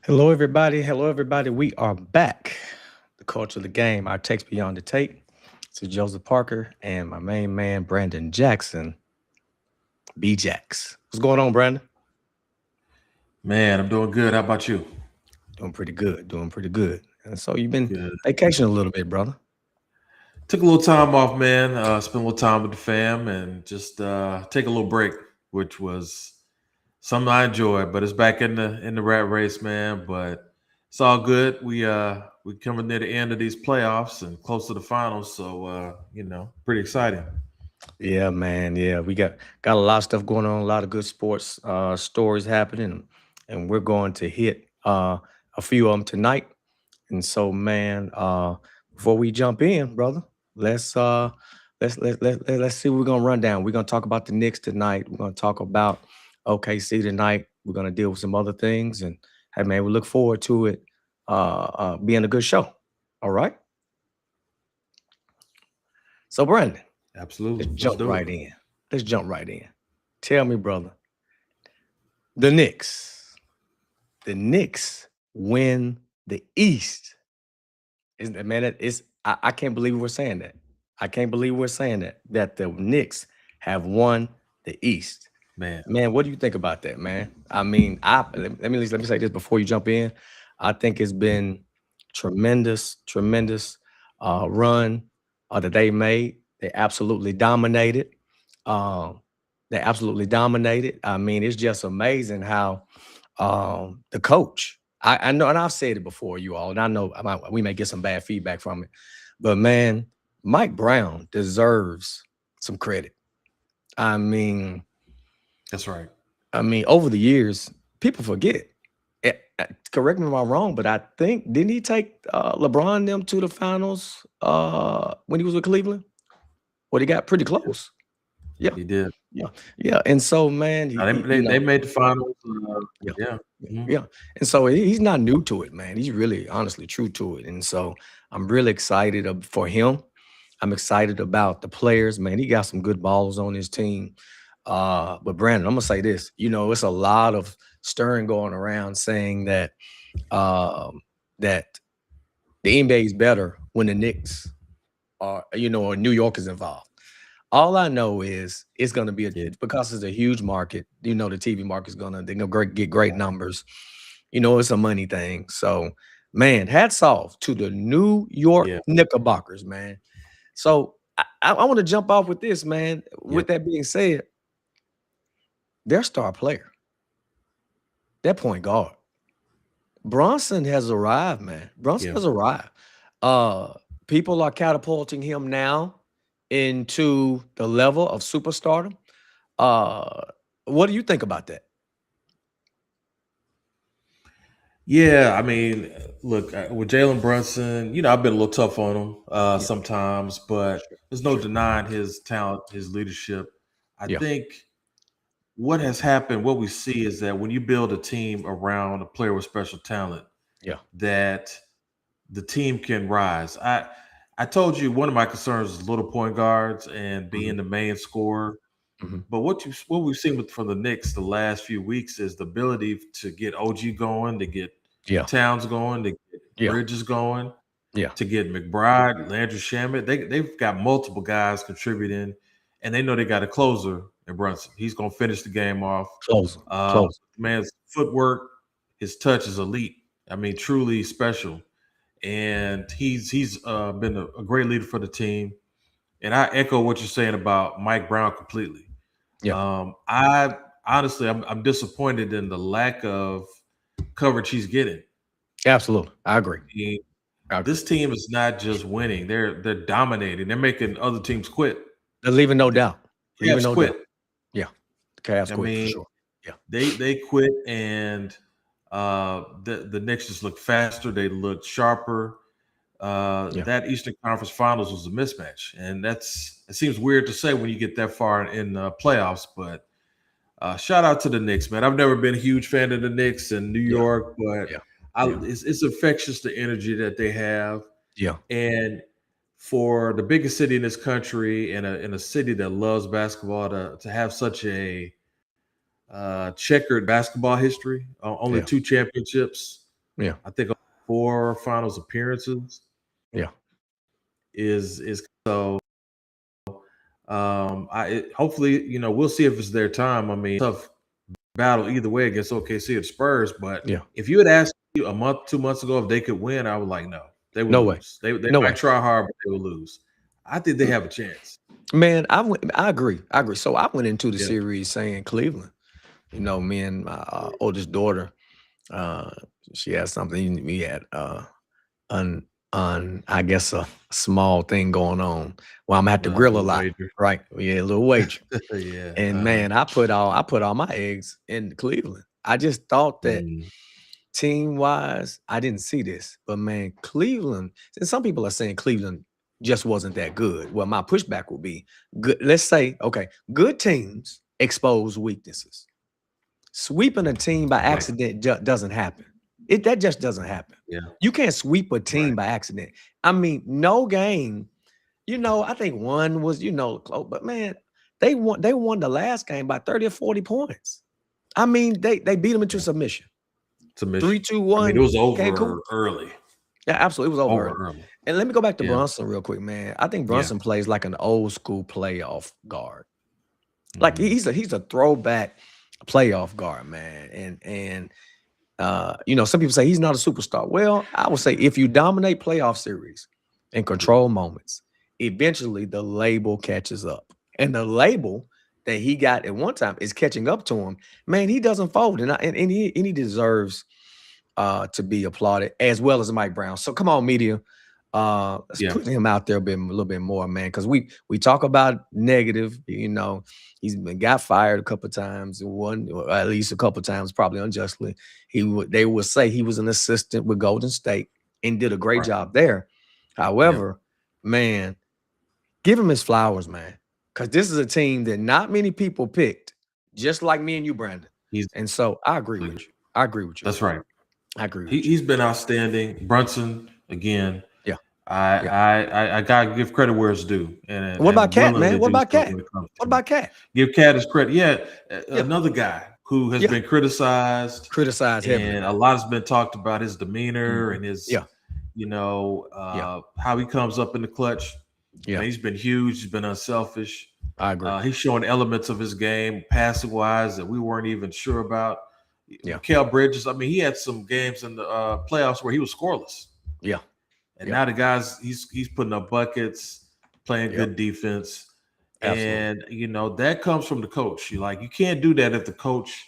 Hello, everybody. Hello, everybody. We are back. The culture of the game. Our takes beyond the tape. To Joseph Parker and my main man, Brandon Jackson, B Jax. What's going on, Brandon? Man, I'm doing good. How about you? Doing pretty good. Doing pretty good. And so you've been Good. vacationing a little bit, brother. Took a little time off, man. Spent a little time with the fam and just take a little break, which was something I enjoyed. But it's back in the rat race, man. But it's all good. We coming near the end of these playoffs and close to the finals, so pretty exciting. Yeah, man. Yeah, we got a lot of stuff going on. A lot of good sports stories happening, and we're going to hit a few of them tonight. And so, man, before we jump in, brother, let's uh let's see what we're gonna run down. We're gonna talk about the Knicks tonight. We're gonna talk about OKC tonight. We're gonna deal with some other things, and hey, man, we look forward to it being a good show. All right. So, Brandon, let's Absolutely. Let's jump do it. right in. Let's jump right in. Tell me, brother, the Knicks. The Knicks win the East. Isn't that man? I can't believe we're saying that. I can't believe we're saying that. That the Knicks have won the East. Man. Man, what do you think about that, man? I mean, let me say this before you jump in. I think it's been tremendous run that they made. They absolutely dominated. Um, they absolutely dominated. I mean, it's just amazing how the coach. I know, and I've said it before, you all, and I know we may get some bad feedback from it, but man, Mike Brown deserves some credit. I mean, That's right. over the years, people forget. Correct me if I'm wrong, but I think didn't he take LeBron them to the finals when he was with Cleveland? Well, he got pretty close. Yeah, He did. yeah, yeah. And so, man, They, they, they made the finals. yeah, Yeah. yeah, Mhm. yeah. And so he's not new to it, man. He's really honestly true to it. And so I'm really excited for him. I'm excited about the players, man. He got some good balls on his team. But Brandon, I'm gonna say this. It's a lot of stirring going around saying um, that the NBA is better when the Knicks or New York is involved. All I know is it's going to be Yeah. because it's a huge market. The TV market's they're gonna get great numbers. It's a money thing. So, man, hats off to the New York Yeah. Knickerbockers, man. So I want to jump off with this, man. Yeah. With that being said, their star player, that point guard, Bronson has arrived, man. Bronson Yeah. has arrived. Uh, People are catapulting him now into the level of superstardom. Uh, what do you think about that? Yeah, I mean, look, with Jalen Brunson, I've been a little tough on him Yeah, sometimes, but sure, there's no sure. denying his talent, his leadership. I Yeah, think what has happened, what we see is that when you build a team around a player with special talent, yeah. that the team can rise. I told you one of my concerns is little point guards and Mhm, being the main scorer. mhm. But what we've seen from the Knicks the last few weeks is the ability to get OG going, to get Yeah, Towns going, to get yeah, Bridges going, yeah. to get McBride, Landry Shamet. They've got multiple guys contributing, and they know they got a closer in Brunson. He's gonna finish the game off. Closer, Uh, closer. Man's footwork, his touch is elite. I mean, truly special. And he's been a great leader for the team. And I echo what you're saying about Mike Brown completely. Yeah, I honestly, I'm disappointed in the lack of coverage he's getting. absolutely. I agree. I mean, I agree. this team is not just winning; they're dominating. They're making other teams quit. They're leaving no The doubt. Leaving Cavs no doubt. quit. Yeah, the Cavs I quit for mean, sure. Yeah, they quit, and the Knicks just look faster. They look sharper. yeah. That Eastern Conference Finals was a mismatch, and it seems weird to say when you get that far in playoffs. But shout out to the Knicks, man. I've never been a huge fan of the Knicks in New Yeah, York, but yeah, yeah, it's infectious the energy that they have, yeah, and for the biggest city in this country and in a city that loves basketball to have such a checkered basketball history, only yeah, two championships. Yeah. I think 4 finals appearances Yeah. is so. Hopefully, we'll see if it's their time. I mean, tough battle either way against OKC or the Spurs. But Yeah. if you had asked me a month, 2 months ago if they could win, I was like, no, they would No way. lose. They No might way. try hard, but they will lose. I think they have a chance. Man, I agree. I agree. So I went into the Yeah. series saying Cleveland. Me and my oldest daughter, uh, she had something. We had un I guess a small thing going on. Well, I'm gonna have to grill a Little lot, wager. right? Yeah, a little wager. Yeah. And man, I put all my eggs in Cleveland. I just thought that Mm, team wise, I didn't see this, but man, Cleveland. And some people are saying Cleveland just wasn't that good. Well, my pushback will be good. Let's say, okay, good teams expose weaknesses. Sweeping a team by right. accident doesn't happen. That just doesn't happen. Yeah. You can't sweep a team Right. by accident. I mean, no game. I think one was, close, but man, they won the last game by 30 or 40 points. I mean, they beat them into Yeah. submission. Submission. 3, 2, I mean, it 1. was Okay, cool. over early. Yeah, absolutely. It was over Over early. early. And let me go back to Yeah. Brunson real quick, man. I think Yeah. Brunson plays like an old school playoff guard. Like Mhm. he's a throwback playoff guard, man. And some people say he's not a superstar. Well, I would say if you dominate playoff series and control moments, eventually the label catches up. And the label that he got at one time is catching up to him. Man, he doesn't fold, and he deserves to be applauded as well as Mike Brown. So come on, media. Let's Yeah. put him out there a little bit more, man, because we talk about negative. Got fired a couple times, or at least a couple times, probably unjustly. They would say he was an assistant with Golden State and did a great Right. job there. Yeah. However, man, give him his flowers, man, because this is a team that not many people picked, just like me and you, Brandon. He's And so I agree with you. That's right. I agree with you. He's been outstanding. Brunson again. Yeah. I gotta give credit where it's due, What about Cat, man? willingly What do about so Cat? when it comes What to about Cat? give Cat his credit. Yeah, Yeah. another guy who has Yeah. been criticized, Criticized heavily. and a lot has been talked about his demeanor and his, Yeah. how he comes up in the clutch. Yeah. Man, he's been huge. He's been unselfish. I agree. He's showing elements of his game, passing wise, that we weren't even sure about. Yeah. Mikal Bridges. I mean, he had some games in the playoffs where he was scoreless. Yeah. And now the guys, he's putting up buckets, playing Yep. good defense. Absolutely. And that comes from the coach. You can't do that if the coach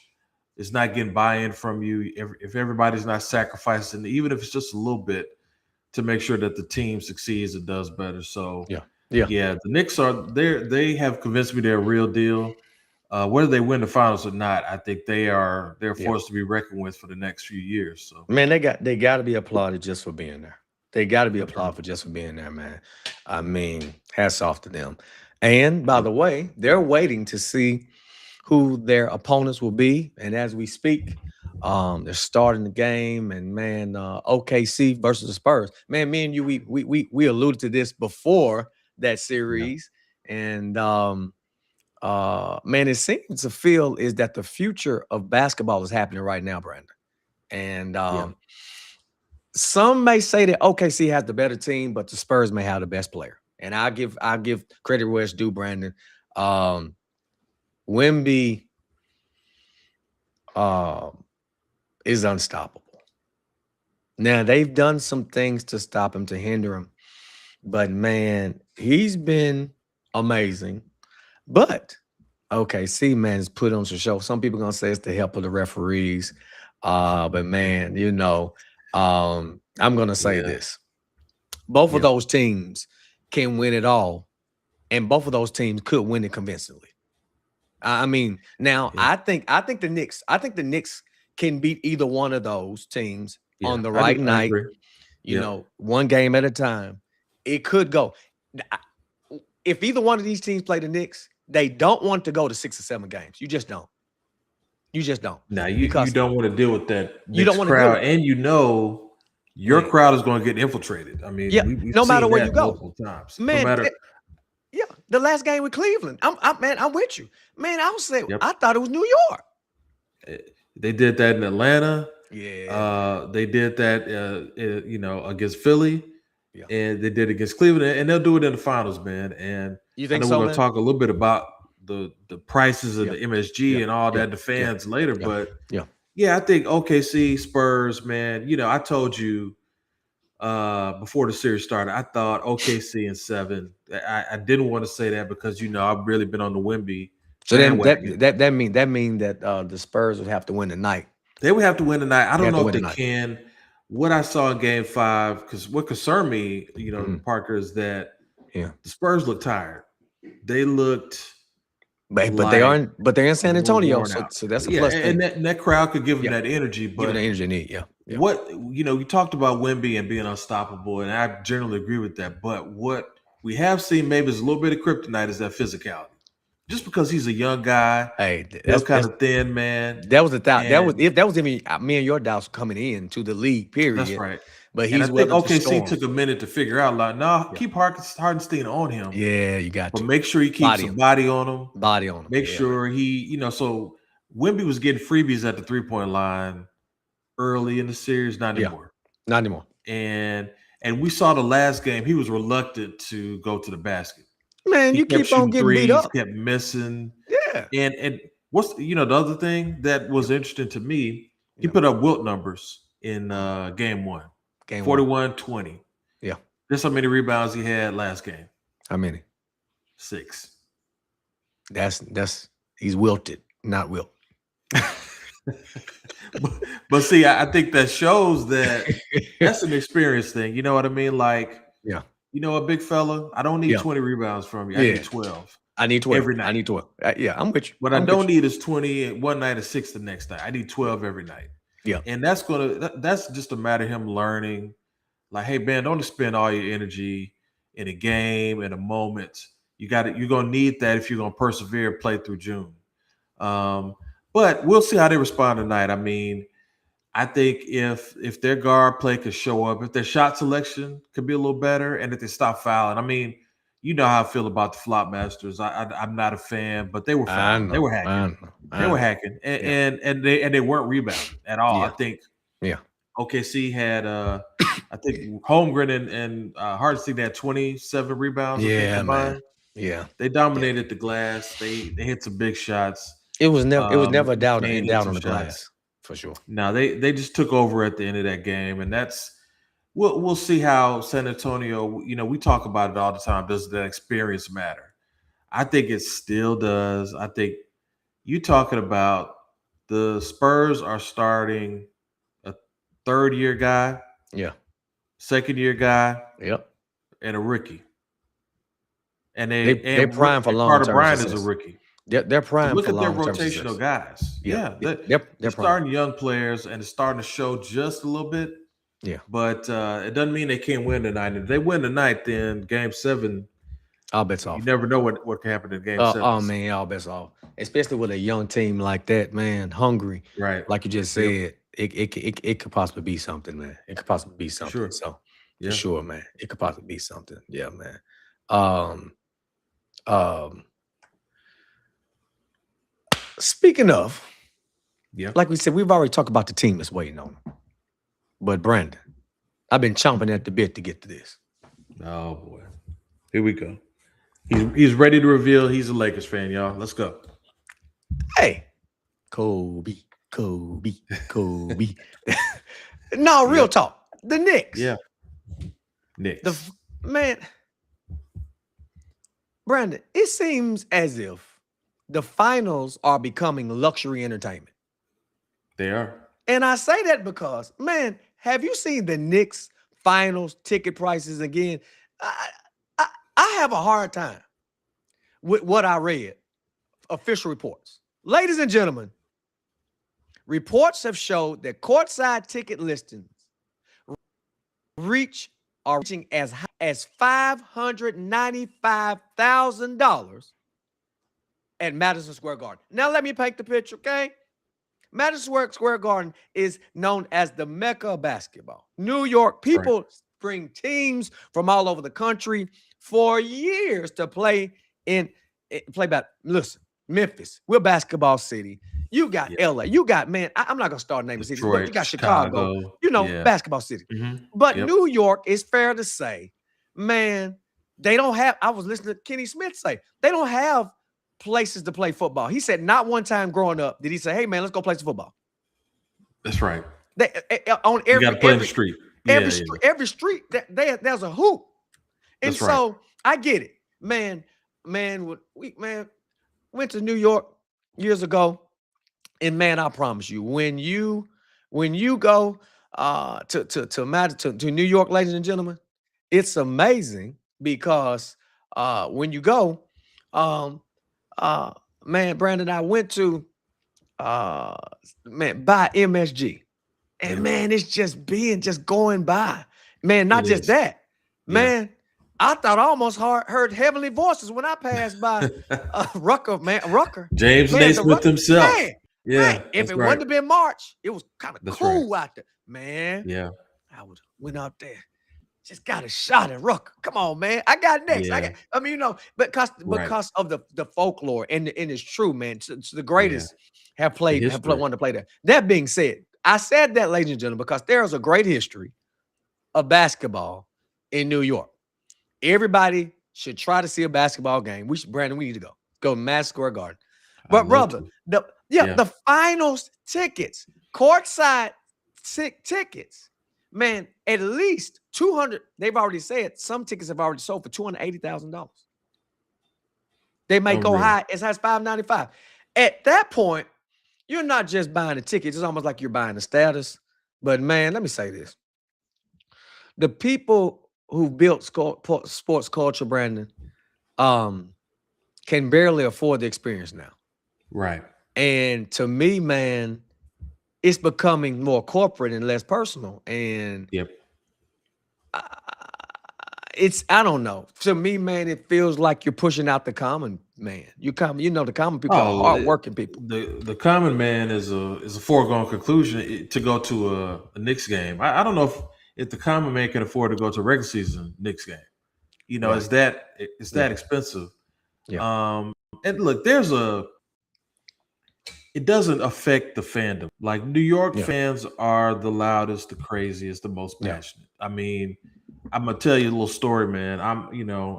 is not getting buy-in from you, if everybody's not sacrificing, even if it's just a little bit, to make sure that the team succeeds and does better. So Yeah. the Knicks they have convinced me they're a real deal. Whether they win the finals or not, I think they're a force to be reckoned with for the next few years. So Man, they got to be applauded just for being there. They got to be applauded for just for being there, man. I mean, hats off to them. And by the way, they're waiting to see who their opponents will be. And as we speak, they're starting the game. And man, OKC versus the Spurs. Man, me and you, we alluded to this before that series. And man, it seems to feel is that the future of basketball is happening right now, Brandon. And some may say that OKC has the better team, but the Spurs may have the best player. And I'll give credit where it's due, Brandon. Wemby is unstoppable. Now, they've done some things to stop him, to hinder him. But man, he's been amazing. But OKC, man, has put on some show. Some people gonna say it's the help of the referees. But man, I'm gonna say this. Both of those teams can win it all, and both of those teams could win it convincingly. I mean, now I think the Knicks can beat either one of those teams on the right night. One game at a time. It could go. If either one of these teams play the Knicks, they don't want to go to 6 or 7 games. You just don't. Now you don't want to deal with that You don't want to crowd, and your crowd is going to get infiltrated. I mean, we've no matter seen where that you go, multiple times. man. No matter, the last game with Cleveland, I'm with you, man. I was saying, I thought it was New York. They did that in Atlanta. Yeah. They did that, against Philly, Yeah. and they did it against Cleveland, and they'll do it in the finals, man. And You I think know we're so, going to man? talk a little bit about the prices of Yeah. the MSG Yeah. and all Yeah. that, the Yeah. fans later, Yeah. but Yeah. yeah, I think OKC Spurs, man. I told you before the series started, I thought OKC in 7. I didn't want to say that because I've really been on the Wemby So then bandwagon. that mean that the Spurs would have to win tonight. They would have to win tonight. I They don't have to know if win they tonight. can. What I saw in Game 5, because what concerned me, Mhm. Parker, is that Yeah. the Spurs looked tired. They looked But they like aren't. But they're in a San little Antonio, worn so out. that's a Yeah, plus and thing. that crowd could give them Yeah. that energy. Given the But energy they need. Yeah. Yeah. what you talked about Wemby and being unstoppable, and I generally agree with that. But what we have seen maybe is a little bit of kryptonite is that physicality. Just because he's a young guy, Hey, still kind of thin, man. that was a doubt. That was And if that was even me and your doubts coming in to the league. that's Period. right. But And I he's think weathered the OKC storm. took a minute to figure out, like, no, Yeah. keep Hardenstein on him, Yeah, you got but to make sure he keeps body a him. body on him. Body on him. Make Yeah, man. sure so Wemby was getting freebies at the 3-point line early in the series, not Yeah. anymore. Not anymore. And we saw the last game, he was reluctant to go to the basket. Man, He you kept keep on shooting getting beat threes, up. kept missing. Yeah. And what's the other thing that was interesting to me, he Yeah. put up Wilt numbers in game 1. Game 41-20. Yeah. Guess how many rebounds he had last game? How many? 6. That's he's wilted, not wilt. but see, I think that shows that that's an experience thing. You know what I mean? Like, Yeah. a big fella, I don't need Yeah. 20 rebounds from you. I Yeah. need 12 I need 12. every night. I need 12. Yeah, I'm with you. What I I'm with don't you. need is 20 one night and 6 the next night. I need 12 every night. Yeah. And that's just a matter of him learning. Like, hey, man, don't spend all your energy in a game, in a moment. You're gonna need that if you're gonna persevere and play through June. But we'll see how they respond tonight. I mean, I think if their guard play could show up, if their shot selection could be a little better, and if they stop fouling. I mean, you know how I feel about the flop masters. I'm not a fan, but they were fouling. They were hacking. They were hacking, and they weren't rebounding at all. Yeah. I think Yeah. OKC had I think Holmgren and Hardenstein had 27 rebounds. I think, Yeah, combined. man. Yeah. They dominated the glass. They hit some big shots. It was never a doubt Kane hit down some on the shots. glass for sure. No, they just took over at the end of that game, and we'll see how San Antonio. We talk about it all the time. Does that experience matter? I think it still does. I think you talking about the Spurs are starting a third-year guy, Yeah. second-year guy, Yep. and a rookie. And They're primed for long Carter term Bryant success. is a rookie. They're So primed look for at their long term rotational success. guys. Yeah, They're they're primed. starting young players, and it's starting to show just a little bit. Yeah. But it doesn't mean they can't win tonight. If they win tonight, then Game 7, All bets off. you never know what can happen in Game 7. Oh man, all bets off. Especially with a young team like that, man, hungry. Right. Like you just Yep. said, it could possibly be something, man. It could possibly be something. Sure. So Yeah. for sure, man. It could possibly be something. Yeah, man. Speaking of, Yeah. like we said, we've already talked about the team that's waiting on them. But Brandon, I've been chomping at the bit to get to this. Oh boy. Here we go. He's ready to reveal he's a Lakers fan, y'all. Let's go. Hey, Kobe. No, real Yep. talk. The Knicks. Yeah. Knicks. Man, Brandon, it seems as if the finals are becoming luxury entertainment. They are. And I say that because, man, have you seen the Knicks finals ticket prices again? I have a hard time with what I read, official reports. Ladies and gentlemen, reports have showed that courtside ticket listings are reaching as high as $595,000 at Madison Square Garden. Now let me paint the picture, okay? Madison Square Garden is known as the Mecca of basketball. New York, people bring teams from all over the country for years to play back. Listen, Memphis, we're a basketball city. You got Yeah. LA. You got, man, I'm not gonna start naming cities, but you Detroit, got Chicago, Chicago. you know, Yeah. basketball city. Mhm. But Yep. New York, is fair to say, man, they don't have. I was listening to Kenny Smith say they don't have places to play football. He said not one time growing up did he say, "Hey man, let's go play some football." That's right. They on You got to play in the street. Yeah, yeah. every street there's a hoop, and That's right. so I get it, man. We went to New York years ago, and man, I promise you, when you go to New York, ladies and gentlemen, it's amazing because when you go, um, uh, man, Brandon, I went to uh, man by MSG. And Yeah. man, it's just going by. Man, not It just is. that. Yeah. Man, I thought I almost heard heavenly voices when I passed by Rucker, man. Rucker. James Man, Naismith himself. man, Yeah, if that's it right. wouldn't have been March, it was kind of That's right. cool out there. Man, Yeah. I went out there. Just got a shot at Rucker. Come on, man. I got next. Yeah. I mean, you know, because Right. of the folklore and it's true, man. It's the Yeah. greatest have history. wanted to play there. That being said, I said that, ladies and gentlemen, because there is a great history of basketball in New York. Everybody should try to see a basketball game. Brandon, we need to go. Go to Madison Square Garden. I'd But love brother, to. Yeah. the finals tickets, courtside tickets, man, at least 200. They've already said some tickets have already sold for $280,000. They may go Unreal. as high as $595. At that point, you're not just buying a ticket. It's almost like you're buying a status. But man, let me say this. The people who built sports culture, Brandon, can barely afford the experience now. Right. And to me, man, it's becoming more corporate and less personal. And Yep. I don't know. To me, man, it feels like you're pushing out the common man. The common people are hardworking people. The common man is a foregone conclusion to go to a Knicks game. I don't know if the common man can afford to go to a regular season Knicks game. You know, Right. it's that expensive. Yeah. And look, it doesn't affect the fandom. Like New York fans are the loudest, the craziest, the most passionate. I mean, I'm gonna tell you a little story, man.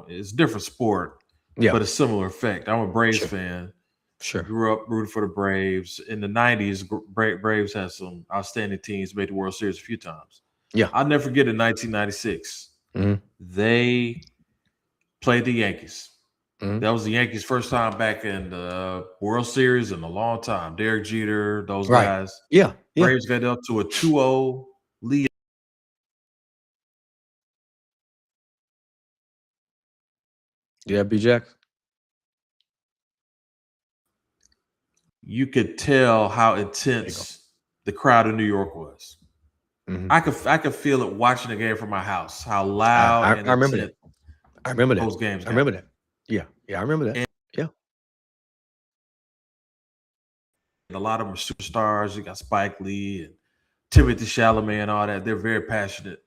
It's a different sport, but a similar effect. I'm a Braves fan. Sure. Grew up rooting for the Braves. In the 90s, Braves had some outstanding teams, made the World Series a few times. Yeah. I'll never forget in 1996. Mhm. They played the Yankees. Mhm. That was the Yankees' first time back in the World Series in a long time. Derek Jeter, those Right. guys. Yeah. Braves got up to a 2-0 lead. Yeah, B. Jack. You could tell how intense the crowd in New York was. Mhm. I could feel it watching the game from my house. How loud I and remember intense that. I remember that. those games. I remember that. Yeah. I remember that. And a lot of them are superstars. You got Spike Lee and Timothy Chalamet and all that. They're very passionate.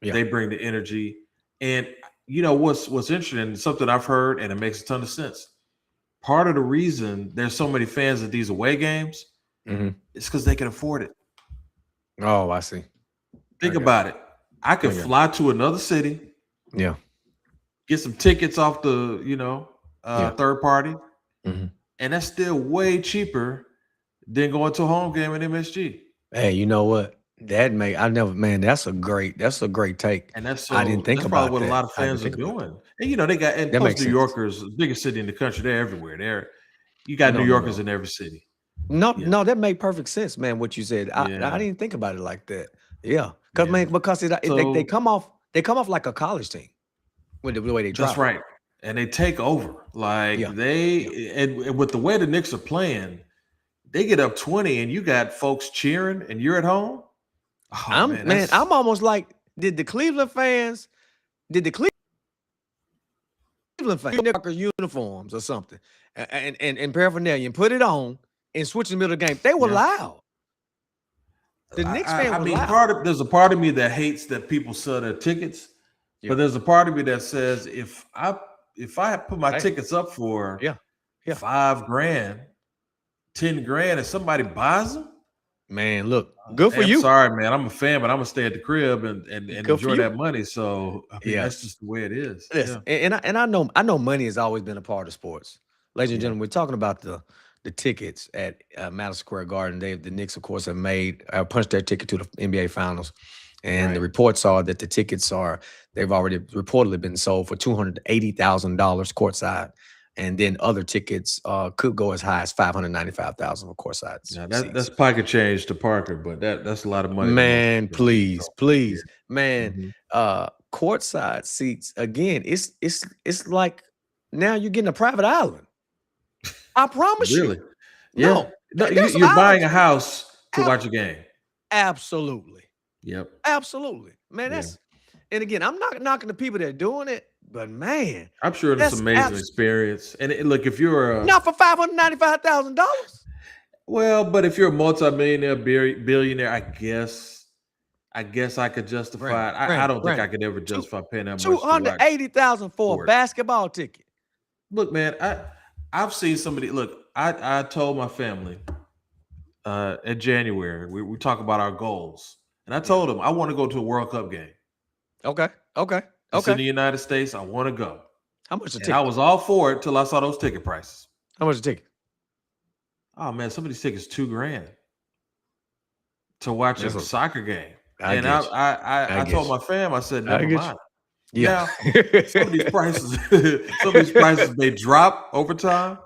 Yeah. They bring the energy. And you know what's interesting, something I've heard, and it makes a ton of sense. Part of the reason there's so many fans at these away games is because they can afford it. Oh, I see. Think about it. I could fly to another city. Yeah. Get some tickets off the, third party. Mm-hmm. And that's still way cheaper than going to a home game at MSG. Hey, you know what? That's a great take. And that's I didn't think that's about probably what that. a lot of fans are doing. And plus New Yorkers, the biggest city in the country, they're everywhere. You got New Yorkers in every city. No, that made perfect sense, man. What you said, I didn't think about it like that. Yeah, because they come off like a college team with the way they drive. That's right, and they take over. And with the way the Knicks are playing, they get up 20, and you got folks cheering, and you're at home. Oh, I'm almost like, did the Cleveland fans uniforms or something and paraphernalia and put it on and switch in the middle of the game? They were loud. The Knicks fans were loud. There's a part of me that hates that people sell their tickets, but there's a part of me that says if I put my tickets up for $5,000, 10 grand and somebody buys them. Man, look, good for I'm you. sorry, man. I'm a fan, but I'm gonna stay at the crib and Good for enjoy you. that money. So I mean, Yeah. that's just the way it is. Listen, Yeah. and I know money has always been a part of sports. Ladies and Yeah. gentlemen, we're talking about the tickets at Madison Square Garden. The Knicks, of course, have made punched their ticket to the NBA Finals, and the Right. reports are that the tickets they've already reportedly been sold for $280,000 courtside, and then other tickets could go as high as $595,000 for courtside Now that's seats. pocket change to Parker, but that's a lot of money to most Man, people. please, Yeah. man. Mhm. Courtside seats again. It's like now you're getting a private island. I promise Really? you. Yeah. No, No, there's some you're buying islands. a house to Ab- watch a game. Absolutely, Yep. absolutely, man. Yeah. And again, I'm not knocking the people that are doing it, but man, I'm sure it's that's an amazing experience. And look, if you're not for $595,000. but if you're a multimillionaire, billionaire, I guess I could justify it. I don't think I could ever justify paying that much to watch $280,000 for a sports. basketball ticket. Look, man, I've seen somebody. Look, I told my family in January we talk about our goals, and I told them I want to go to a World Cup game. Okay. It's in the United States. I want to go. How much a And ticket? I was all for it till I saw those ticket prices. How much a ticket? Oh man, some of these tickets $2,000 to watch a soccer game. I told my fam, I said, never mind. Yeah. Now, some of these prices may drop over time,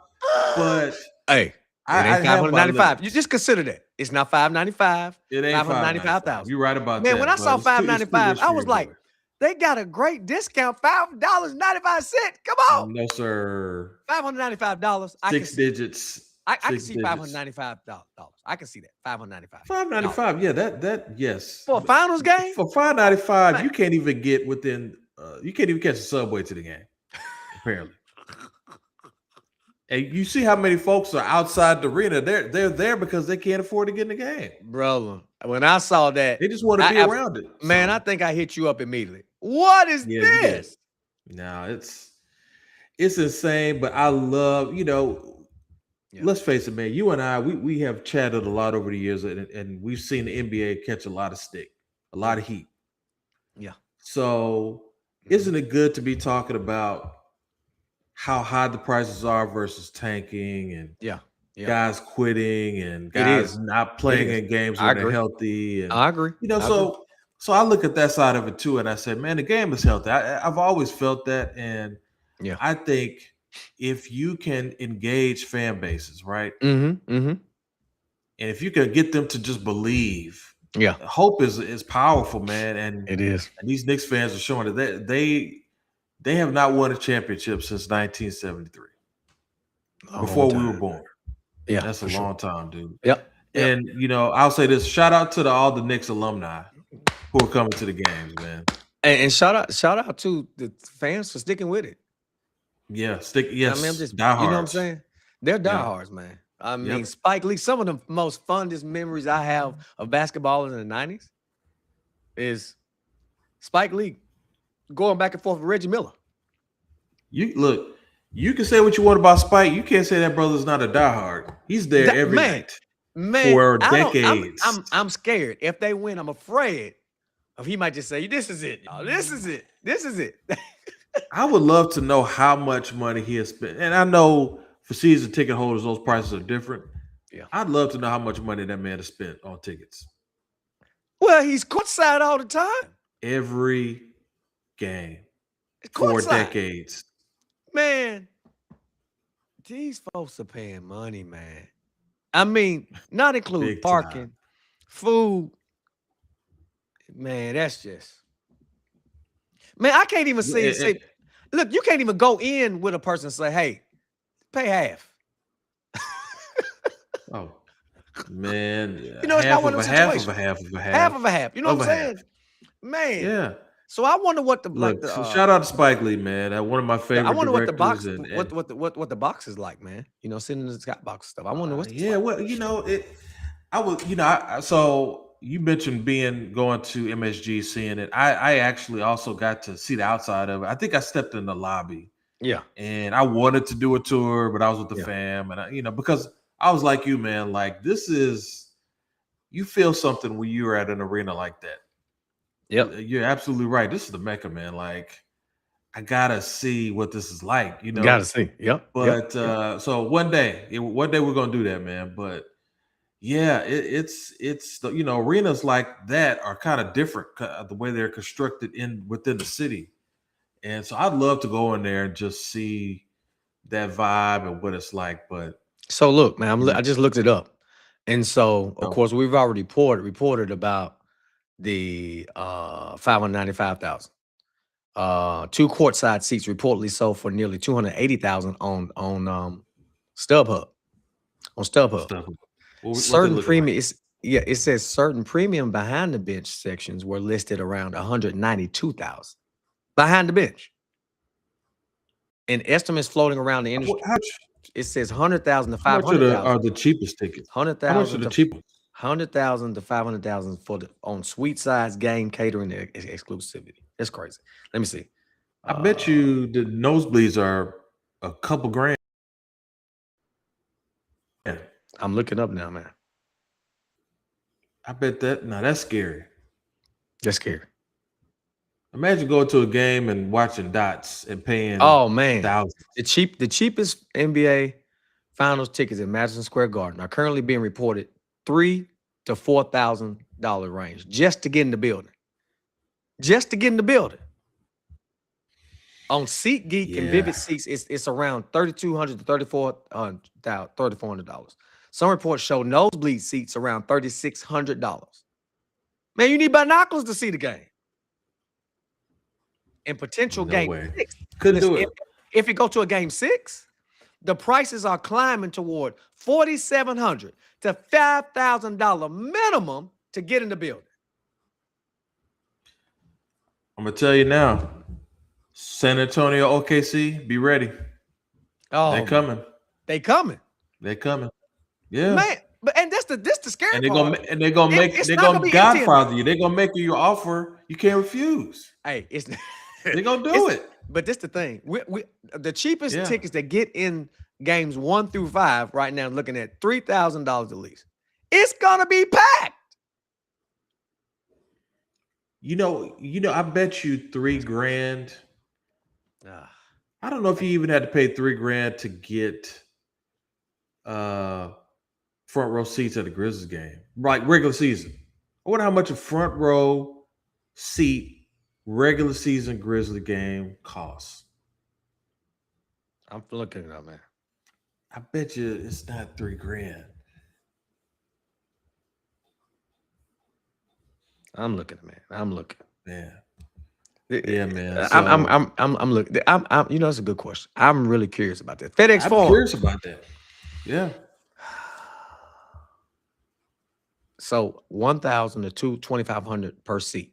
but hey, it ain't $595. You just consider that. It's not $595. It ain't $595,000. You're right about that. Man, when I saw $595, I was like, they got a great discount, $5.95. Come on. No, sir. $595. Six digits. I can see $595. I can see that. $595. $595. Yeah, that yes. For a finals game? For $595, you can't even get within you can't even catch a subway to the game, apparently. And you see how many folks are outside the arena. They're there because they can't afford to get in the game. Brother, when I saw that, they just want to be around it. Man, I think I hit you up immediately. What is this? No, it's insane, but I love, let's face it, man. You and I, we have chatted a lot over the years, and we've seen the NBA catch a lot of stick, a lot of heat. Yeah. So isn't it good to be talking about how high the prices are versus tanking and guys quitting and guys not playing in games when they're healthy? And I agree. So I look at that side of it too, and I said, man, the game is healthy. I've always felt that, and I think if you can engage fan bases, right? And if you can get them to just believe, hope is powerful, man. And it is. And these Knicks fans are showing that they have not won a championship since 1973, before we were born. Yeah, that's a long time, dude. Yep. And I'll say this: shout out to all the Knicks alumni who are coming to the games, man. And shout out to the fans for sticking with it. Yeah, yes. I mean, I'm just diehards. You know what I'm saying? They're diehards, man. I mean, Spike Lee. Some of the most fondest memories I have of basketball in the '90s is Spike Lee going back and forth with Reggie Miller. You can say what you want about Spike. You can't say that brother's not a diehard. He's there every night for decades. I'm scared. If they win, I'm afraid of he might just say, "This is it. This is it. This is it." I would love to know how much money he has spent. And I know for season ticket holders, those prices are different. Yeah. I'd love to know how much money that man has spent on tickets. Well, he's courtside all the time. Every game. For decades. Man, these folks are paying money, man. I mean, not including parking, food. Man, that's just... Man, I can't even say, look, you can't even go in with a person and say, hey, pay half. Oh, man. You know, it's not one of those situations. Half of a half. Half of a half. You know what I'm saying? Man. Yeah. So I wonder what so shout out to Spike Lee, man. One of my favorite. I wonder what the box, and what the box is like, man. You know, sitting in the sky box stuff. I wonder what's like. Well, I was, so you mentioned going to MSG, seeing it. I actually also got to see the outside of it. I think I stepped in the lobby. Yeah. And I wanted to do a tour, but I was with the fam, and because I was like you, man. Like this is, you feel something when you're at an arena like that. Yep. You're absolutely right. This is the Mecca, man. Like I gotta see what this is like, Gotta see. Yep. But so one day we're gonna do that, man. But yeah, it's arenas like that are kind of different the way they're constructed within the city, and so I'd love to go in there and just see that vibe and what it's like. But So look, man, I just looked it up. And so, of no, course, we've already reported about the 595,000. Two courtside seats reportedly sold for nearly 280,000 on StubHub. On StubHub. stuff. What they Certain looking like? premium it says certain premium behind the bench sections were listed around 192,000 behind the bench. And estimates floating around the industry. It says 100,000 to How much are 500,000. the cheapest tickets? How much are 100,000 the to cheapest? 100,000 to 500,000 on suite size, game catering, and exclusivity. That's crazy. Let me see. I bet you the nosebleeds are a couple grand. Yeah. I'm looking up now, man. I bet that's scary. That's scary. Imagine going to a game and watching dots and paying Oh man, thousands. the cheapest NBA Finals tickets in Madison Square Garden are currently being reported $3,000 to $4,000 range just to get in the building. Just to get in the building. On SeatGeek and Vivid Seats, it's around $3,200 to $3,400. Some reports show nosebleed seats around $3,600. Man, you need binoculars to see the game. And potential game 6. Couldn't do it. If you go to a game 6, the prices are climbing toward $4,700 to $5,000 minimum to get in the building. I'm gonna tell you now, San Antonio, OKC, be ready. Oh, they coming. They coming. They coming. Yeah, man. And this the scary part. And they're gonna godfather you. They're gonna make you your offer you can't refuse. Hey, they're gonna do it. But this the thing. We the cheapest tickets that get in games 1 through 5 right now, looking at $3,000 at least. It's gonna be packed. I bet you $3,000. I don't know if you even had to pay $3,000 to get front row seats at a Grizzlies game, like regular season. I wonder how much a front row seat regular season Grizzly game costs. I'm looking it up, man. I bet you it's not $3,000. I'm looking, man. I'm looking. Yeah, man. I'm looking. It's a good question. I'm really curious about that. FedEx Forum. I'm curious about that. Yeah. So 1,000 to 2,500 per seat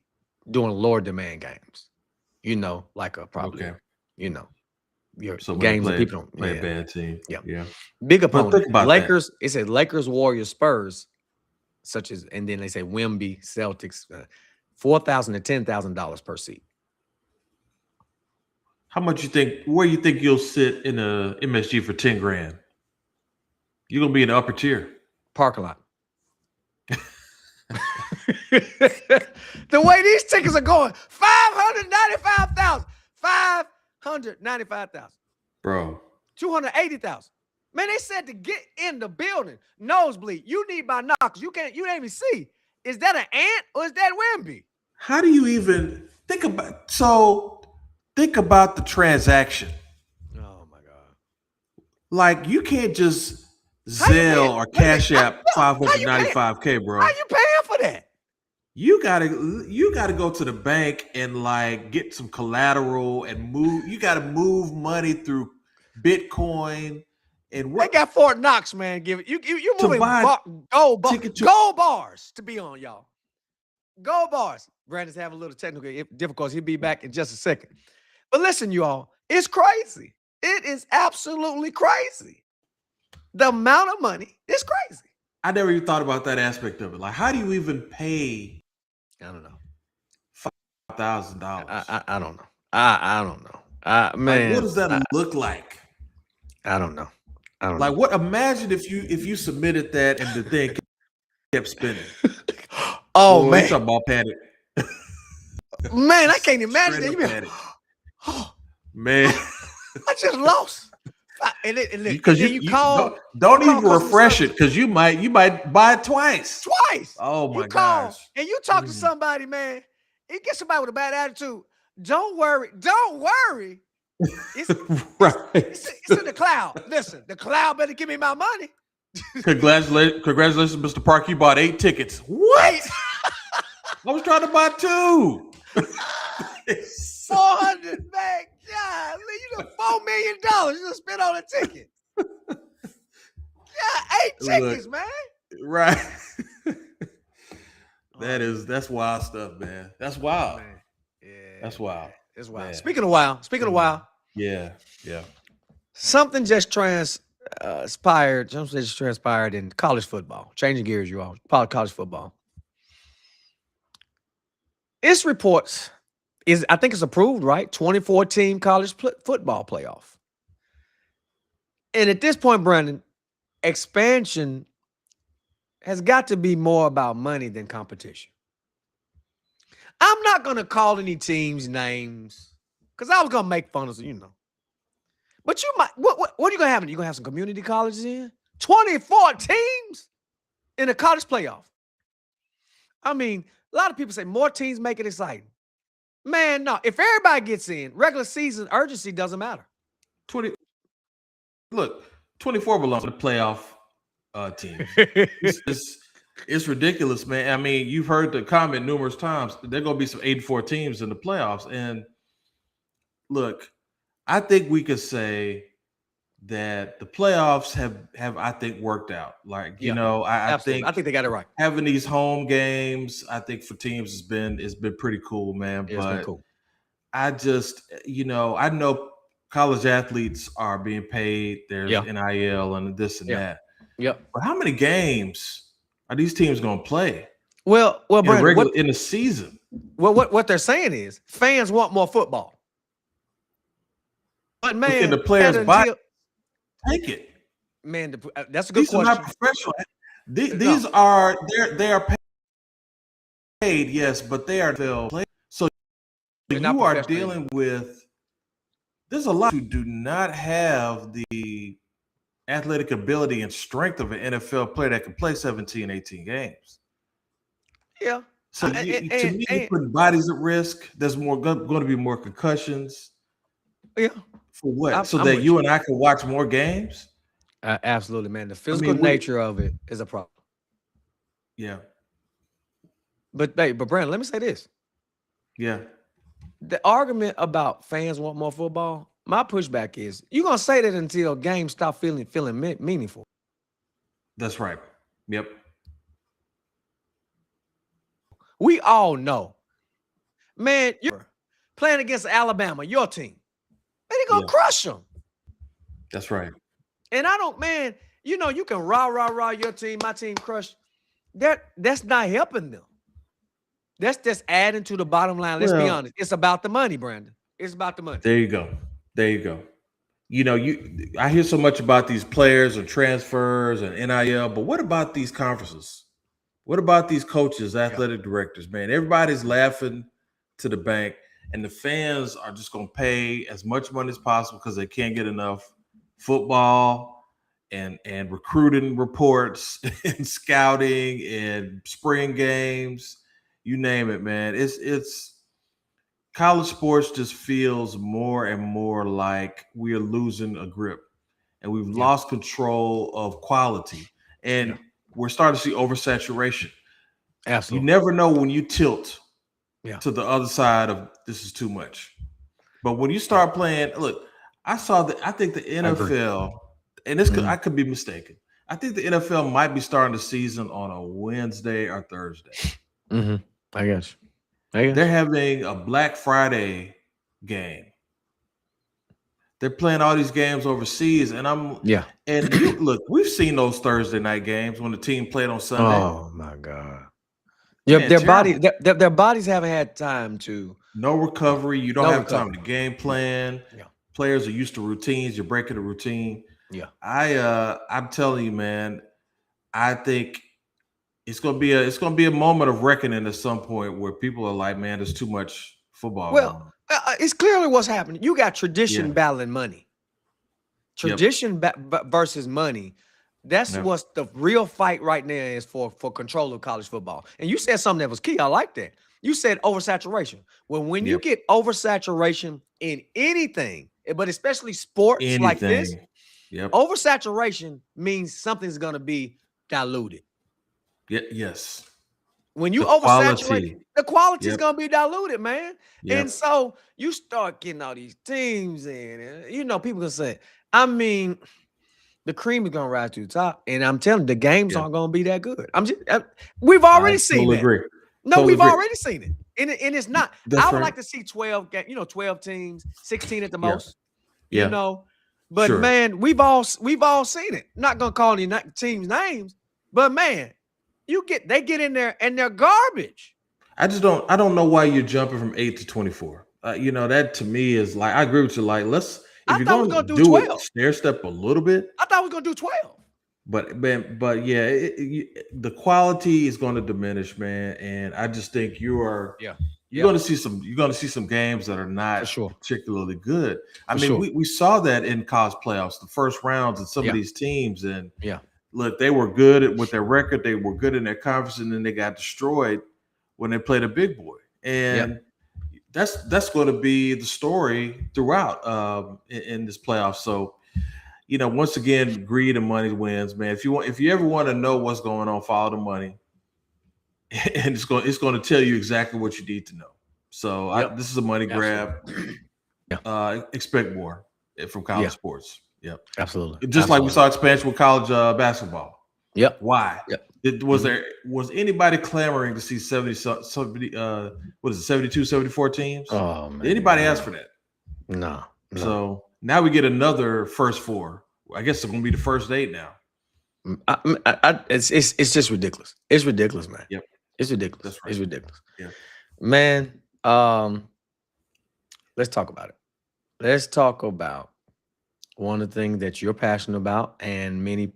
doing lower demand games. Like probably. Your games that people don't play a bad team. Yeah. Big opponent. Think about Lakers. It says Lakers, Warriors, Spurs, and then they say Wemby, Celtics, $4,000 to $10,000 per seat. How much where you think you'll sit in a MSG for $10,000? You're gonna be in the upper tier. Parking lot. The way these tickets are going, 595,000, 595,000, bro, 280,000. Man, they said to get in the building, nosebleed. You need binoculars. You can't even see. Is that an ant or is that Wemby? How do you even think about? So think about the transaction. Oh my God! Like you can't just Zelle or Cash App $595K, bro. How you paying for that? You gotta go to the bank and like get some collateral and move. You gotta move money through Bitcoin and they got Fort Knox, man. Give it. You moving gold bars to be on, y'all. Gold bars. Brandon's having a little technical difficulty. He'll be back in just a second. But listen, you all, it's crazy. It is absolutely crazy. The amount of money is crazy. I never even thought about that aspect of it. Like, how do you even pay? I don't know. $5,000. I don't know. I don't know. Man, like, what does that look like? I don't know. I don't Like, know. what? Imagine if you submitted that and the thing kept spinning. Oh, Boy, you man. talking about panic. Man, I can't imagine Straight that. up You be panic. oh, Man. I just lost. And Because then you call. don't You call even customer refresh service it because you might buy it twice. twice. Oh You my call gosh. and you talk to Mm. somebody, man. You get somebody with a bad attitude. Don't worry. Don't worry. It's Right. it's in the cloud. Listen, the cloud better give me my money. Congratulations, Mr. Park. You bought 8 tickets. What? I was trying to buy 2. 400, man. Yeah, you know, $4 million you just spent on a ticket. Yeah, 8 tickets, man. Right. That's wild stuff, man. That's wild. Man. Yeah, That's wild. It's wild. Man. Speaking of wild, Yeah. something just transpired in college football. Changing gears, you all. College football. It's reports I think it's approved, right? 24-team college football playoff. And at this point, Brandon, expansion has got to be more about money than competition. I'm not going to call any teams names because I was going to make fun of, But you might, what are you going to have? You going to have some community colleges in? 24 teams in a college playoff. I mean, a lot of people say more teams make it exciting. Man, no. If everybody gets in, regular season urgency doesn't matter. 24 belongs to the playoff team. It's ridiculous, man. I mean, you've heard the comment numerous times. There are going to be some 84 teams in the playoffs. And look, I think we could say that the playoffs have I think worked out. Like, I think they got it right. Having these home games, I think for teams has been pretty cool, man. Yeah, it's been cool. I just, I know college athletes are being paid. There's NIL and this and that. Yep. But how many games are these teams going to play? Well, Brandon, in the season. Well, what they're saying is fans want more football. But man, can the players take it? Man, that's a good question. These are not professional. These are they are paid, yes, but they are players. So you are dealing with. There's a lot who do not have the athletic ability and strength of an NFL player that can play 17, 18 games. Yeah. So to me, you're putting bodies at risk. There's going to be more concussions. Yeah. For what? So that you and I can watch more games? Absolutely, man. The physical nature of it is a problem. Yeah. But Brandon, let me say this. Yeah. The argument about fans want more football, my pushback is you're going to say that until games stop feeling meaningful. That's right. Yep. We all know. Man, you're playing against Alabama, your team. And they're going to crush them. That's right. And I don't, man, you can rah your team, my team crush. That's not helping them. That's just adding to the bottom line. Let's be honest. It's about the money, Brandon. It's about the money. There you go. I hear so much about these players and transfers and NIL, but what about these conferences? What about these coaches, athletic directors, man? Everybody's laughing to the bank, and the fans are just going to pay as much money as possible because they can't get enough football and recruiting reports and scouting and spring games. You name it, man. It's college sports just feels more and more like we are losing a grip, and we've lost control of quality, and we're starting to see oversaturation. Absolutely. You never know when you tilt to the other side of this is too much. But when you start playing, look, I think the NFL, and this I could be mistaken. I think the NFL might be starting the season on a Wednesday or Thursday. Mm-hmm. I guess. They're having a Black Friday game. They're playing all these games overseas, and look, we've seen those Thursday night games when the team played on Sunday. Oh my God. Their bodies haven't had time to recovery. You don't have time to game plan. Yeah. Players are used to routines. You're breaking the routine. Yeah. I'm telling you, man, I think it's gonna be a moment of reckoning at some point where people are like, man, there's too much football going Well, on. it's clearly what's happening. You got Yeah. tradition battling money. Yep. Tradition versus money. That's Yep. what's the real fight right now is for control of college football. And you said something that was key. I like that. You said oversaturation. Well, when you Yep. get oversaturation in anything, but especially sports like this, Anything. Yep. oversaturation means something's going to be diluted. Yes. When you The oversaturate, quality. the quality is Yep. going to be diluted, man. And Yep. so you start getting all these teams in, and people gonna say, I mean, the cream is gonna rise to the top, and I'm telling you, the games Yeah. aren't gonna be that good. We've I already seen totally that. agree. No, Totally we've agree. already seen it, and it's not. That's I would right. like to see 12 12 teams, 16 at the Yeah. most. You Yeah. know, but Sure. man, we've all seen it. Not gonna call any teams names, but man, they get in there and they're garbage. I don't know why you're jumping from 8 to 24. That to me is like, I agree with you. Like, if I you're thought we going are gonna to do do it, 12. stair step a little bit. I thought we were gonna do 12. But yeah, the quality is going to diminish, man. And I just think you're Yeah. going to see some games that are For not sure. particularly good. I For mean, sure. we saw that in college playoffs, the first rounds, and some of Yeah. these teams. And Yeah. look, they were good with their record, they were good in their conference, and then they got destroyed when they played a big boy. Yeah. And that's going to be the story throughout in this playoff. So, once again, greed and money wins, man. If you ever want to know what's going on, follow the money, and it's going to tell you exactly what you need to know. So Yep. this is a money grab. Yeah. Expect more from college Yeah. sports. Yep. Absolutely. Just like we saw expansion with college basketball. Yep. Why? Yep. Was anybody clamoring to see 72, 74 teams? Oh man. Did anybody ask for that? No. So now we get another first four. I guess it's going to be the first 8 now. It's just ridiculous. It's ridiculous, man. Yep. It's ridiculous. That's right. It's ridiculous. Yeah. Man, let's talk about it. Let's talk about one of the things that you're passionate about, and many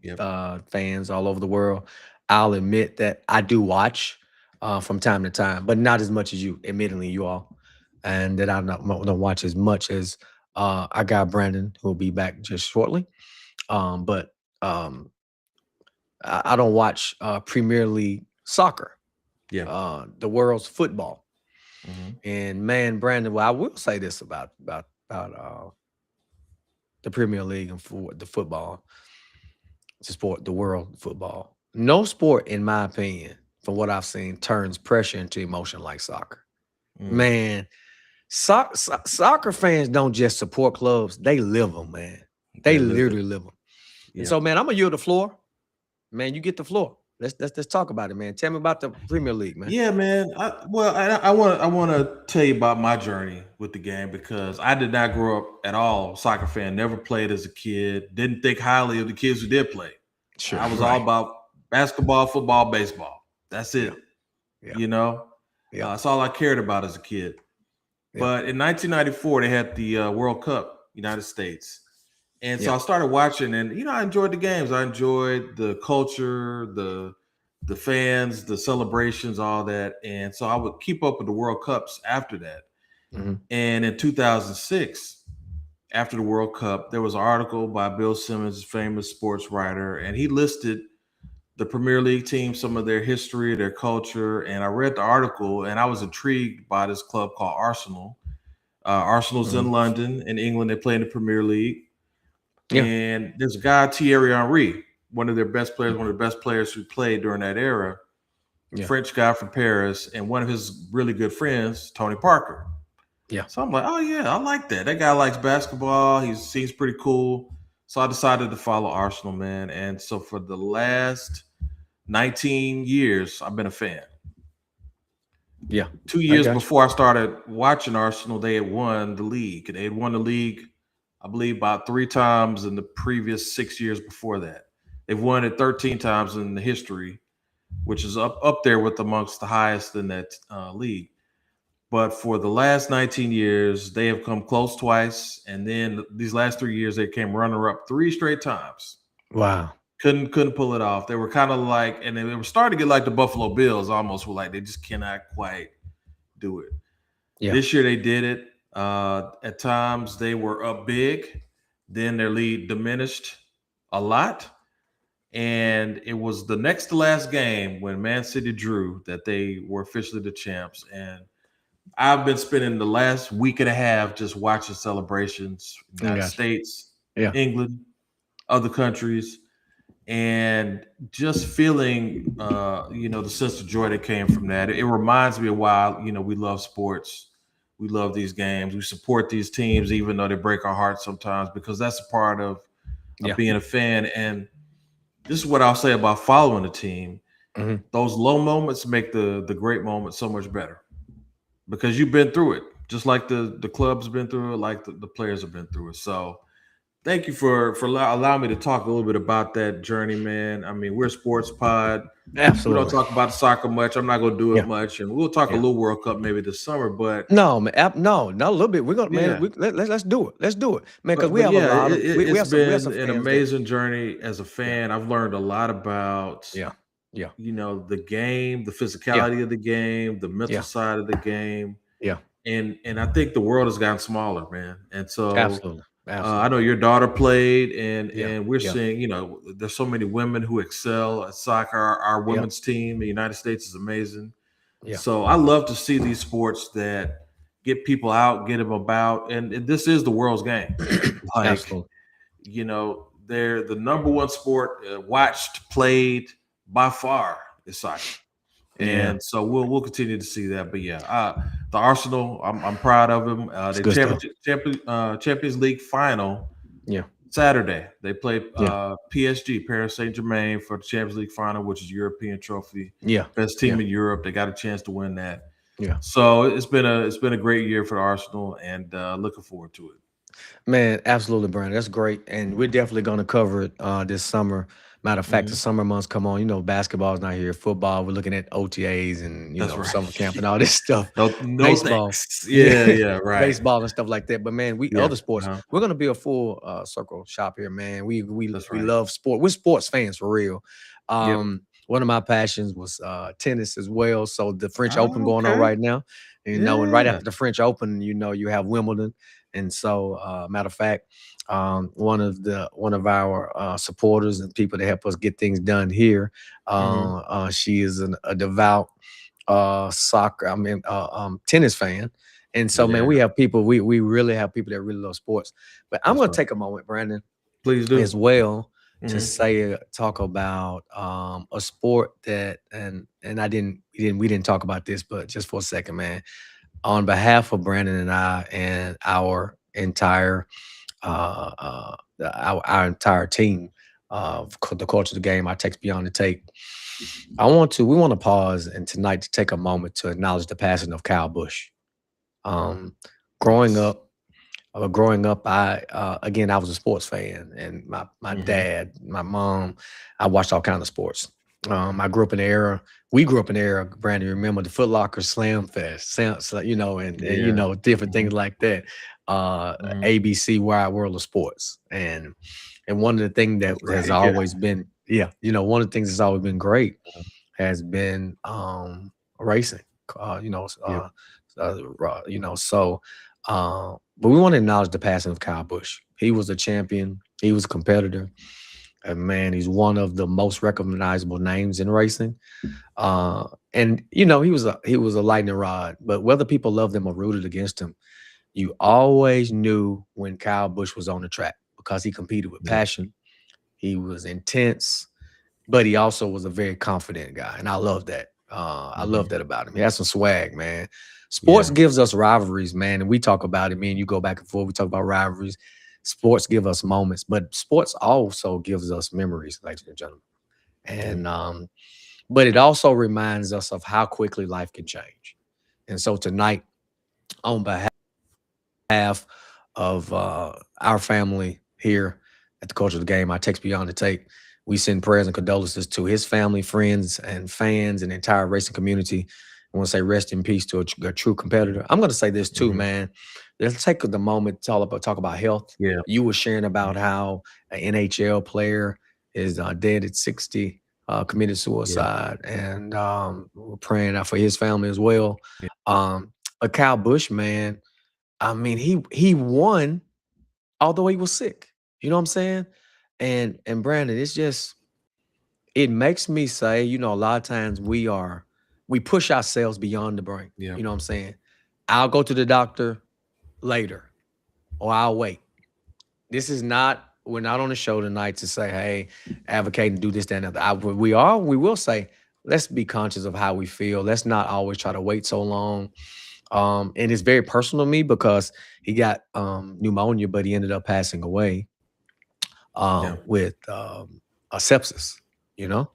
fans all over the world. I'll admit that I do watch from time to time, but not as much as you, admittedly, you all, and that I don't watch as much as our guy Brandon, who will be back just shortly. But I don't watch Premier League soccer, the world's football. And man, Brandon, well, I will say this about the Premier League and for the football, the world football. No sport, in my opinion, from what I've seen, turns pressure into emotion like soccer. Man, soccer fans don't just support clubs; they live them, man. They literally live them. And so, man, I'm gonna yield the floor. Man, you get the floor. Let's talk about it, man. Tell me about the Premier League, man. Yeah, man. I want to tell you about my journey with the game, because I did not grow up at all soccer fan. Never played as a kid. Didn't think highly of the kids who did play. Sure, I was all about basketball, football, baseball. That's it. Yeah. That's all I cared about as a kid. But in 1994, they had the World Cup, United States. And so I started watching, and I enjoyed the games. I enjoyed the culture, the fans, the celebrations, all that. And so I would keep up with the World Cups after that. And in 2006, after the World Cup, there was an article by Bill Simmons, famous sports writer, and he listed the Premier League team, some of their history, their culture. And I read the article, and I was intrigued by this club called Arsenal. Arsenal's in London, in England. They play in the Premier League. And there's a guy, Thierry Henry, one of the best players who played during that era, French guy from Paris, and one of his really good friends, Tony Parker. So I'm like, oh yeah, I like that. That guy likes basketball. He seems pretty cool. So I decided to follow Arsenal, man. And so for the last 19 years, I've been a fan. 2 years before I started watching Arsenal, they had won the league. They had won the league, I believe, about 3 times in the previous 6 years before that. They've won it 13 times in the history, which is up there with amongst the highest in that league. But for the last 19 years, they have come close twice, and then these last 3 years, they came runner up 3 straight times. Wow. Couldn't pull it off. They were kind of like, and they were starting to get like the Buffalo Bills, almost were like they just cannot quite do it. Yeah. This year they did it. At times they were up big, then their lead diminished a lot. And it was the next to last game when Man City drew that they were officially the champs. And I've been spending the last week and a half just watching celebrations, United Gotcha. States, Yeah. England, other countries, and just feeling, the sense of joy that came from that. It reminds me of why, we love sports. We love these games. We support these teams, even though they break our hearts sometimes, because that's a part of Yeah. being a fan. And this is what I'll say about following a team. Mhm. Those low moments make the great moments so much better because you've been through it, just like the club's been through it, like the players have been through it. So thank you for allowing me to talk a little bit about that journey, man. I mean, we're a sports pod. We don't Absolutely. talk about soccer much. I'm not going to do it Yeah. much, and we'll talk a Yeah. little World Cup maybe this summer. But No, man. No, not a little bit. We're gonna, yeah, man. Let's do it. Let's do it, man. Because we but have a yeah, lot of we it's have some been an fans that amazing journey as a yeah, fan. I've learned a lot about yeah, yeah, the game, the yeah, physicality of the game, the mental yeah, side of the game, yeah. and I think the world has gotten smaller, man. And so Absolutely, I know absolutely. your daughter played, and Yeah, we're yeah, seeing, there's so many women who excel at soccer. Our yeah, women's team, the United States, is amazing. yeah. So I love to see these sports that get people out, get them about, and this is the world's game. Like, Absolutely. they're the number one sport watched, played by far is soccer. Yeah, And so we'll continue to see that. But yeah, the Arsenal, I'm proud of them. it's The good stuff. Champions League final Yeah, Saturday. They played yeah, PSG, Paris Saint Germain, for the Champions League final, which is European trophy, yeah, best yeah, team in Europe. They got a chance to win that. yeah. So it's been a great year for the Arsenal, and looking forward to it. Man, absolutely, Brandon. That's great, and we're definitely going to cover it this summer. Matter of fact, the Mhm. summer months come on. Basketball's not here. Football, we're looking at OTAs and That's summer right. camp and all this stuff. No Baseball, thanks. yeah, Yeah, right. baseball and stuff like that. But man, we Yeah, other sports, we're going to be a full circle shop here, man. We we that's we right. love sport. We're sports fans for real. Yep. One of my passions was tennis as well. So the French Open going on Okay. right now, and right Yeah. after the French Open, you have Wimbledon. And so, matter of fact, one of our supporters and people that help us get things done here, Mhm. she is a devout tennis fan. And so, man, Yeah, we really have people that really love sports. But I'm that's going to right. take a moment, Brandon, Please as do. well to Mhm. talk about a sport that and we didn't talk about this, but just for a second, man, on behalf of Brandon and I and our entire our entire team of the culture of the game, our takes beyond the take. We want to pause and tonight to take a moment to acknowledge the passing of Kyle Busch. Um, growing Yes. up, growing up, I again I was a sports fan, and my Mhm. dad, my mom, I watched all kinds of sports. I grew up in the era. We grew up in the era. Brandon, remember the Foot Locker Slam Fest, and Yeah. different things Mhm. like that. Mhm. ABC Wide World of Sports, and one of the things that That's right. has Yeah. always been, yeah, one of the things that's always been great has been racing. You know, Yep. so but we want to acknowledge the passing of Kyle Busch. He was a champion. He was a competitor. And man, he's one of the most recognizable names in racing. And he was a lightning rod. But whether people loved him or rooted against him, you always knew when Kyle Busch was on the track because he competed with Yeah. passion. He was intense, but he also was a very confident guy, and I love that. I love Mhm. that about him. He has some swag, man. Sports Yeah. gives us rivalries, man, and we talk about it. Me and you go back and forth. We talk about rivalries. Sports give us moments, but sports also gives us memories, ladies and gentlemen. Yeah. And but it also reminds us of how quickly life can change. And so tonight, on behalf of our family here at the Culture of the Game, I text Beyond the Take. We send prayers and condolences to his family, friends, and fans, and the entire racing community. I want to say rest in peace to a true competitor. I'm going to say this too, man. Let's take the moment to talk about health. Yeah. You were sharing about how an NHL player is dead at 60, committed suicide, and we're praying out for his family as well. Yeah. But Kyle Busch, man, I mean, he won although he was sick. You know what I'm saying? And Brandon, it's just it makes me say, a lot of times we push ourselves beyond the brink. Yeah. You know what I'm saying? I'll go to the doctor later, or I'll wait. We're not on the show tonight to say, hey, advocate and do this, that, and the other. We will say, let's be conscious of how we feel. Let's not always try to wait so long. And it's very personal to me because he got pneumonia, but he ended up passing away with a sepsis, And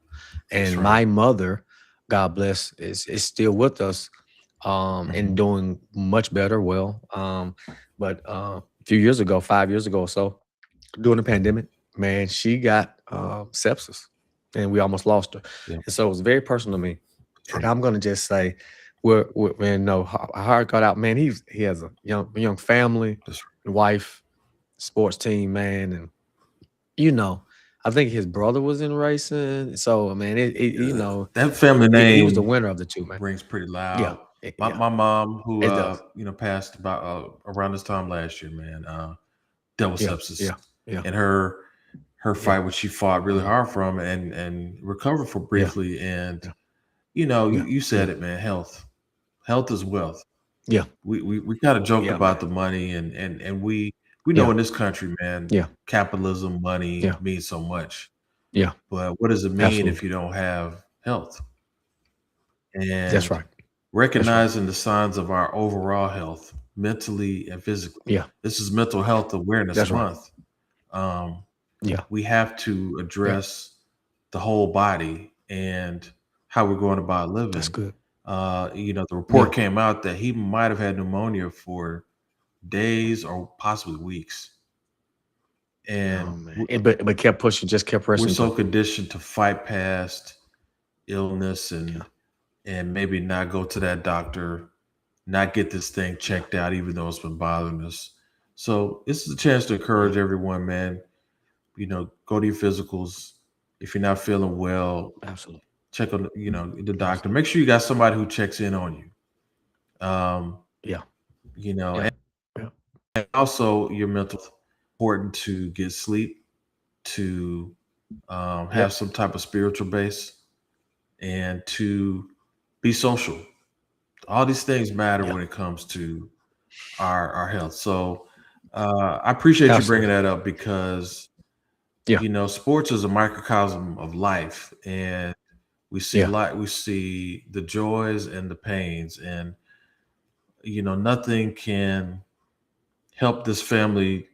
right. my mother, God bless, is still with us and doing much better. Well, but a few years ago, 5 years ago or so, during the pandemic, man, she got sepsis, and we almost lost her. Yeah. And so it was very personal to me. And I'm gonna just say, man, no, our heart got out, man. He has a young family, wife, sports team, man, and I think his brother was in racing. So, man, that family name, he was the winner of the two, man. Rings pretty loud. Yeah, My mom, who it does. passed about around this time last year, man, dealt with sepsis. Yeah. And her fight, which she fought really hard from and recovered for briefly. And you said it, man. Health is wealth. Yeah. We kind of joke about the money and we know in this country, man, capitalism, money means so much. Yeah. But what does it mean if you don't have health? And that's right. Recognizing the signs of our overall health, mentally and physically. Yeah. This is Mental Health Awareness Month. We have to address the whole body and how we're going about living. That's good. The report came out that he might have had pneumonia for days or possibly weeks. And but kept pushing, just kept pressing. We're so conditioned to fight past illness and maybe not go to that doctor, not get this thing checked out, even though it's been bothering us. So this is a chance to encourage everyone, man. Go to your physicals. If you're not feeling well, absolutely check on the doctor. Make sure you got somebody who checks in on you. And also your mental health. Important to get sleep, to have some type of spiritual base, and to be social. All these things matter when it comes to our health. So I appreciate you bringing that up because sports is a microcosm of life, and we see we see the joys and the pains, and nothing can help this family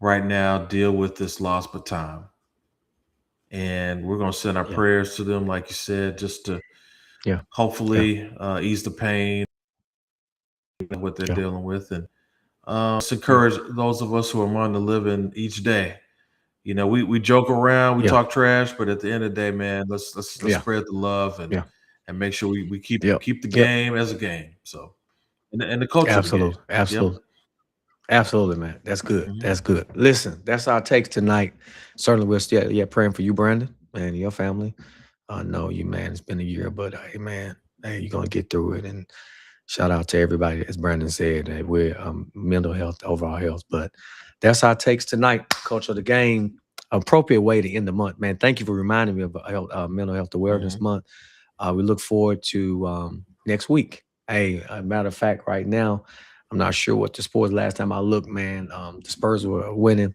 right now deal with this loss but time. And we're going to send our prayers to them, like you said, just to hopefully ease the pain, what they're dealing with. And let's encourage those of us who are among the living each day. We joke around, we talk trash, but at the end of the day, man, let's spread the love and make sure we keep the game as a game. So, and the culture. Absolutely. Absolutely, man. That's good. That's good. Listen, that's our takes tonight. Certainly, we're still praying for you, Brandon, and your family. I know you, man. It's been a year, but hey, man, you're gonna get through it. And shout out to everybody, as Brandon said, that we're mental health, overall health. But that's our takes tonight. Culture of the game, appropriate way to end the month, man. Thank you for reminding me of Mental Health Awareness Month. We look forward to next week. Hey, a matter of fact, right now, I'm not sure what the sports. Last time I looked, man, the Spurs were winning,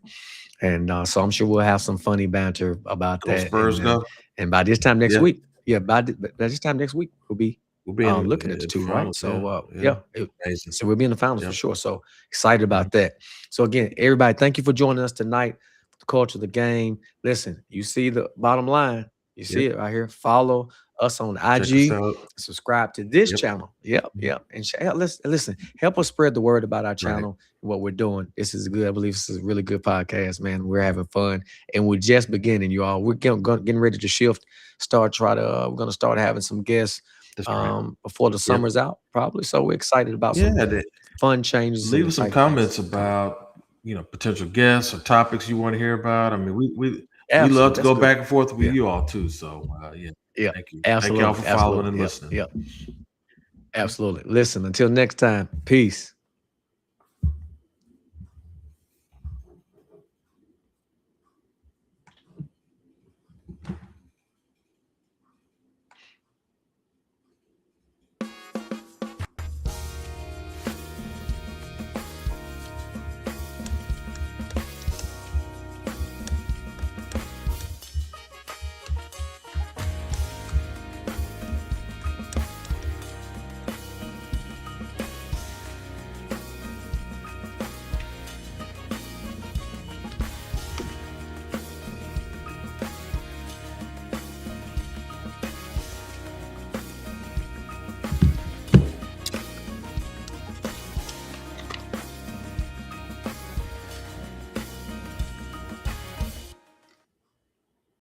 and so I'm sure we'll have some funny banter about that. Spurs go. And by this time next week, by this time next week, we'll be looking at the two, right? So so we'll be in the finals for sure. So excited about that. So again, everybody, thank you for joining us tonight. The culture of the game. Listen, you see the bottom line. You see it right here. Follow us on IG. Subscribe to this channel. And listen. Help us spread the word about our channel and what we're doing. This is good. I believe this is a really good podcast, man. We're having fun, and we're just beginning, you all. We're getting ready to shift. We're gonna start having some guests That's right. before the Yep. summer's out, probably. So we're excited about Yeah, some fun changes and leave us some exciting things comments to come. about, potential guests or topics you want to hear about. I mean, we love Absolutely, to that's go good. back and forth with Yeah, you all too. So yeah, yeah, thank you. Thank y'all absolutely, for following absolutely. and Yeah, listening. yeah, absolutely. Listen, until next time, peace.